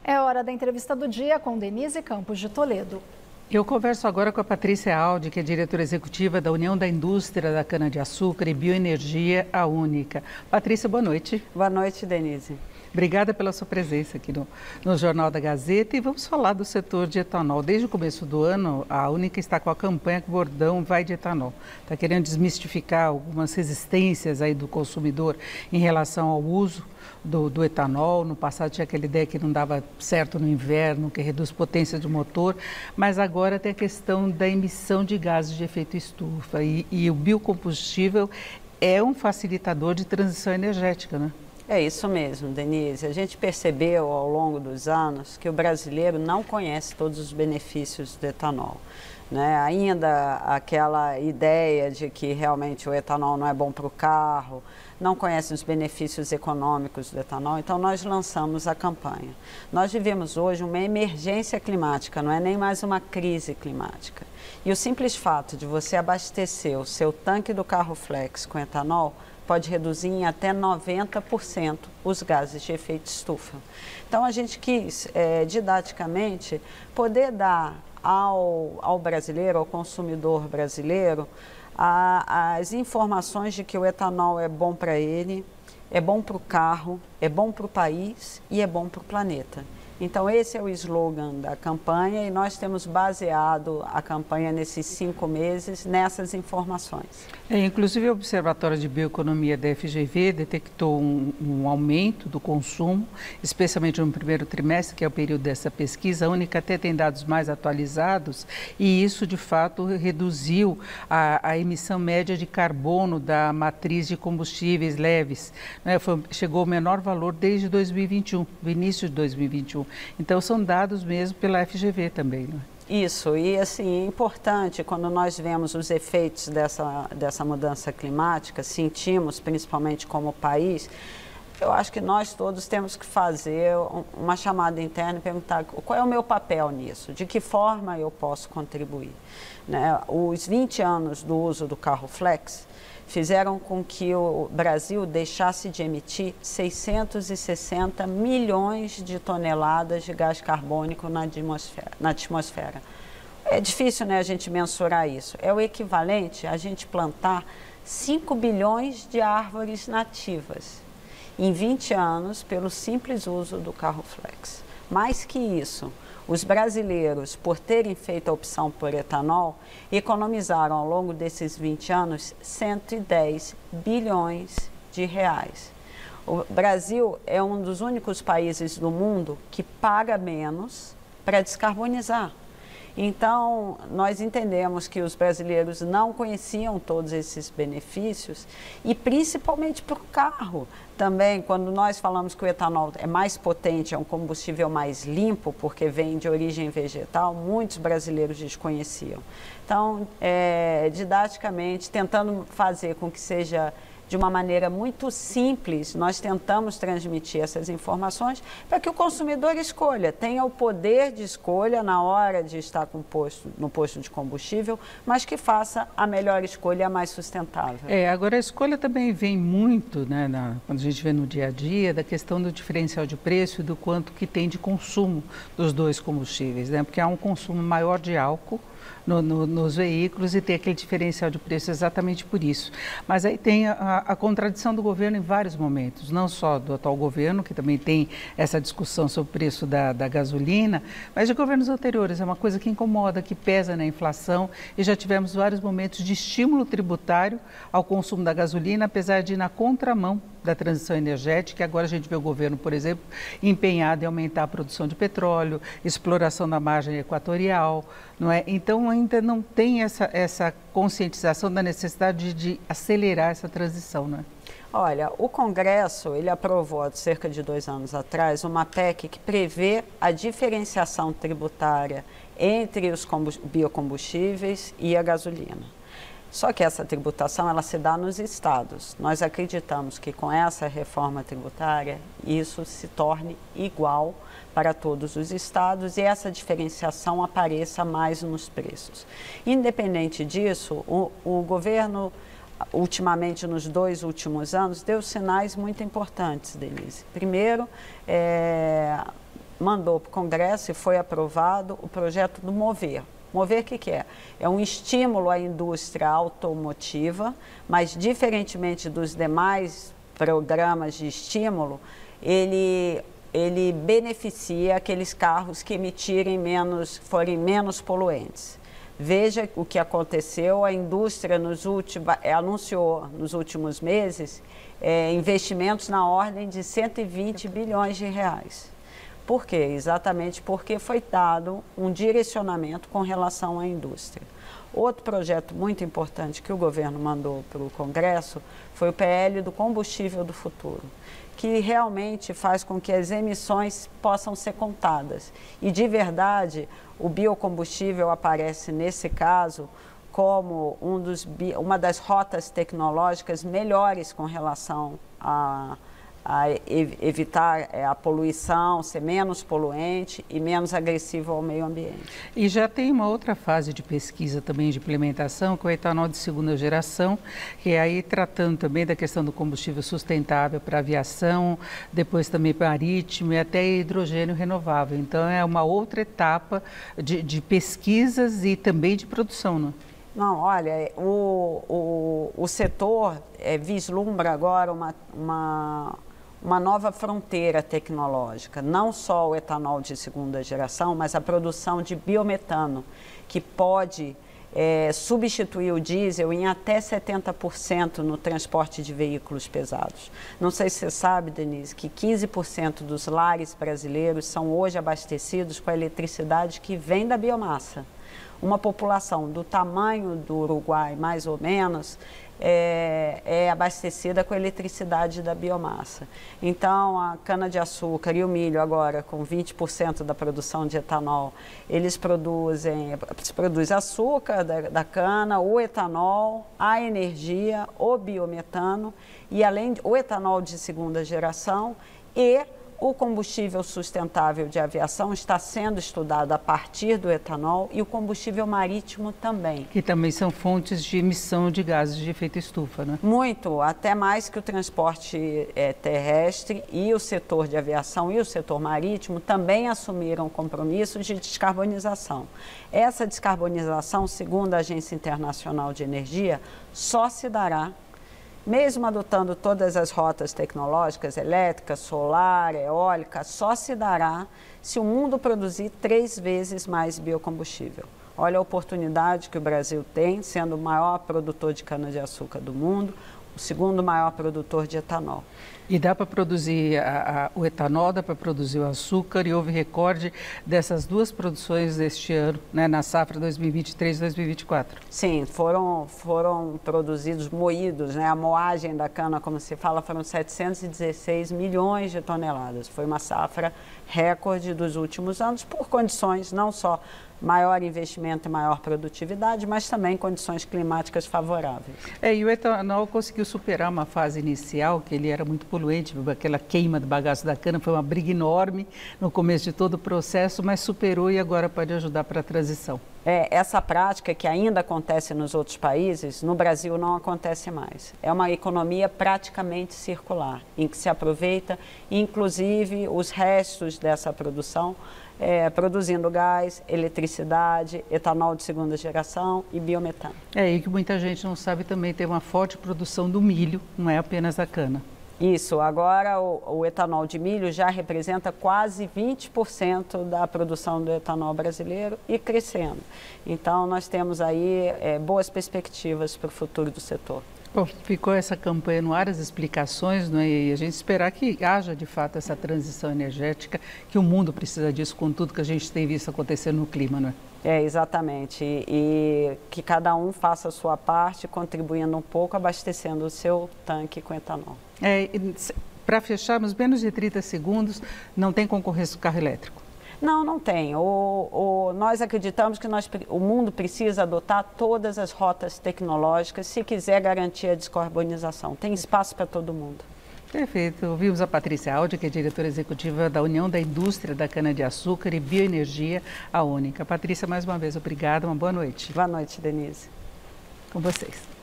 É hora da entrevista do dia com Denise Campos de Toledo. Eu converso agora com a Patrícia Aldi, que é diretora executiva da União da Indústria da Cana-de-Açúcar e Bioenergia, a Única. Patrícia, boa noite. Boa noite, Denise. Obrigada pela sua presença aqui no Jornal da Gazeta e vamos falar do setor de etanol. Desde o começo do ano, a Única está com a campanha que o bordão vai de etanol. Está querendo desmistificar algumas resistências aí do consumidor em relação ao uso do etanol. No passado tinha aquela ideia que não dava certo no inverno, que reduz potência do motor, mas agora tem a questão da emissão de gases de efeito estufa e o biocombustível é um facilitador de transição energética, né? É isso mesmo, Denise. A gente percebeu ao longo dos anos que o brasileiro não conhece todos os benefícios do etanol, né? Ainda aquela ideia de que realmente o etanol não é bom para o carro, não conhece os benefícios econômicos do etanol, então nós lançamos a campanha. Nós vivemos hoje uma emergência climática, não é nem mais uma crise climática. E o simples fato de você abastecer o seu tanque do carro flex com etanol pode reduzir em até 90% os gases de efeito estufa. Então a gente quis, didaticamente, poder dar ao brasileiro, ao consumidor brasileiro, as informações de que o etanol é bom para ele, é bom para o carro, é bom para o país e é bom para o planeta. Então esse é o slogan da campanha e nós temos baseado a campanha nesses 5 meses nessas informações. Inclusive o Observatório de Bioeconomia da FGV detectou um aumento do consumo, especialmente no primeiro trimestre, que é o período dessa pesquisa. A Única até tem dados mais atualizados e isso de fato reduziu a emissão média de carbono da matriz de combustíveis leves, né? Chegou ao menor valor desde 2021, do início de 2021. Então, são dados mesmo pela FGV também, não é? Isso, e assim, é importante quando nós vemos os efeitos dessa mudança climática, sentimos principalmente como país, eu acho que nós todos temos que fazer uma chamada interna e perguntar qual é o meu papel nisso, de que forma eu posso contribuir, né? Os 20 anos do uso do carro flex fizeram com que o Brasil deixasse de emitir 660 milhões de toneladas de gás carbônico na atmosfera. É difícil, né, a gente mensurar isso. É o equivalente a gente plantar 5 bilhões de árvores nativas em 20 anos pelo simples uso do carro flex. Mais que isso, os brasileiros, por terem feito a opção por etanol, economizaram ao longo desses 20 anos 110 bilhões de reais. O Brasil é um dos únicos países do mundo que paga menos para descarbonizar. Então, nós entendemos que os brasileiros não conheciam todos esses benefícios e principalmente para o carro. Também, quando nós falamos que o etanol é mais potente, é um combustível mais limpo, porque vem de origem vegetal, muitos brasileiros desconheciam. Então, didaticamente, tentando fazer com que seja de uma maneira muito simples, nós tentamos transmitir essas informações para que o consumidor escolha, tenha o poder de escolha na hora de estar no posto de combustível, mas que faça a melhor escolha, a mais sustentável. Agora a escolha também vem muito, né, quando a gente vê no dia a dia, da questão do diferencial de preço e do quanto que tem de consumo dos dois combustíveis, né? Porque há um consumo maior de álcool nos veículos e tem aquele diferencial de preço exatamente por isso. Mas aí tem a contradição do governo em vários momentos, não só do atual governo, que também tem essa discussão sobre o preço da gasolina, mas de governos anteriores. É uma coisa que incomoda, que pesa na inflação e já tivemos vários momentos de estímulo tributário ao consumo da gasolina, apesar de ir na contramão da transição energética. Agora a gente vê o governo, por exemplo, empenhado em aumentar a produção de petróleo, exploração da margem equatorial, não é? Então ainda não tem essa conscientização da necessidade de acelerar essa transição, não é? Olha, o Congresso, ele aprovou há cerca de 2 anos atrás uma PEC que prevê a diferenciação tributária entre os biocombustíveis e a gasolina. Só que essa tributação, ela se dá nos estados. Nós acreditamos que com essa reforma tributária, isso se torne igual para todos os estados e essa diferenciação apareça mais nos preços. Independente disso, o governo, ultimamente, nos 2 últimos anos, deu sinais muito importantes, Denise. Primeiro, mandou para o Congresso e foi aprovado o projeto do Mover. Mover, o que é? É um estímulo à indústria automotiva, mas diferentemente dos demais programas de estímulo, ele beneficia aqueles carros que forem menos poluentes. Veja o que aconteceu, a indústria anunciou nos últimos meses investimentos na ordem de 120 bilhões de reais. Por quê? Exatamente porque foi dado um direcionamento com relação à indústria. Outro projeto muito importante que o governo mandou para o Congresso foi o PL do combustível do futuro, que realmente faz com que as emissões possam ser contadas. E, de verdade, o biocombustível aparece, nesse caso, como uma das rotas tecnológicas melhores com relação a evitar a poluição, ser menos poluente e menos agressivo ao meio ambiente. E já tem uma outra fase de pesquisa também, de implementação, com o etanol de segunda geração, que é aí tratando também da questão do combustível sustentável para aviação, depois também para marítimo e até hidrogênio renovável. Então é uma outra etapa de pesquisas e também de produção, não é? Não, olha, o setor vislumbra agora uma nova fronteira tecnológica, não só o etanol de segunda geração, mas a produção de biometano, que pode substituir o diesel em até 70% no transporte de veículos pesados. Não sei se você sabe, Denise, que 15% dos lares brasileiros são hoje abastecidos com a eletricidade que vem da biomassa. Uma população do tamanho do Uruguai, mais ou menos, é abastecida com a eletricidade da biomassa. Então, a cana-de-açúcar e o milho agora, com 20% da produção de etanol, eles produzem açúcar da cana, o etanol, a energia, o biometano e o etanol de segunda geração e o combustível sustentável de aviação está sendo estudado a partir do etanol e o combustível marítimo também. Que também são fontes de emissão de gases de efeito estufa, né? Muito, até mais que o transporte terrestre, e o setor de aviação e o setor marítimo também assumiram compromissos de descarbonização. Essa descarbonização, segundo a Agência Internacional de Energia, só se dará mesmo adotando todas as rotas tecnológicas, elétrica, solar, eólica, só se dará se o mundo produzir 3 vezes mais biocombustível. Olha a oportunidade que o Brasil tem, sendo o maior produtor de cana-de-açúcar do mundo, o segundo maior produtor de etanol. E dá para produzir o etanol, dá para produzir o açúcar, e houve recorde dessas duas produções deste ano, né, na safra 2023-2024. Sim, foram produzidos, moídos, né, a moagem da cana, como se fala, foram 716 milhões de toneladas. Foi uma safra recorde dos últimos anos, por condições não só maior investimento e maior produtividade, mas também condições climáticas favoráveis. E o etanol conseguiu superar uma fase inicial, que ele era muito poluente, aquela queima do bagaço da cana, foi uma briga enorme no começo de todo o processo, mas superou e agora pode ajudar para a transição. Essa prática que ainda acontece nos outros países, no Brasil não acontece mais. É uma economia praticamente circular, em que se aproveita, inclusive, os restos dessa produção, produzindo gás, eletricidade, etanol de segunda geração e biometano. E que muita gente não sabe também, tem uma forte produção do milho, não é apenas da cana. Isso, agora o etanol de milho já representa quase 20% da produção do etanol brasileiro e crescendo. Então, nós temos aí boas perspectivas para o futuro do setor. Bom, ficou essa campanha no ar, as explicações, não é? E a gente esperar que haja de fato essa transição energética, que o mundo precisa disso com tudo que a gente tem visto acontecer no clima, não é? Exatamente. E que cada um faça a sua parte, contribuindo um pouco, abastecendo o seu tanque com etanol. Para fecharmos, menos de 30 segundos, não tem concorrência do carro elétrico? Não, não tem. Nós acreditamos que o mundo precisa adotar todas as rotas tecnológicas se quiser garantir a descarbonização. Tem espaço para todo mundo. Perfeito. Ouvimos a Patrícia Aldi, que é diretora executiva da União da Indústria da Cana-de-Açúcar e Bioenergia, a Única. Patrícia, mais uma vez, obrigada. Uma boa noite. Boa noite, Denise. Com vocês.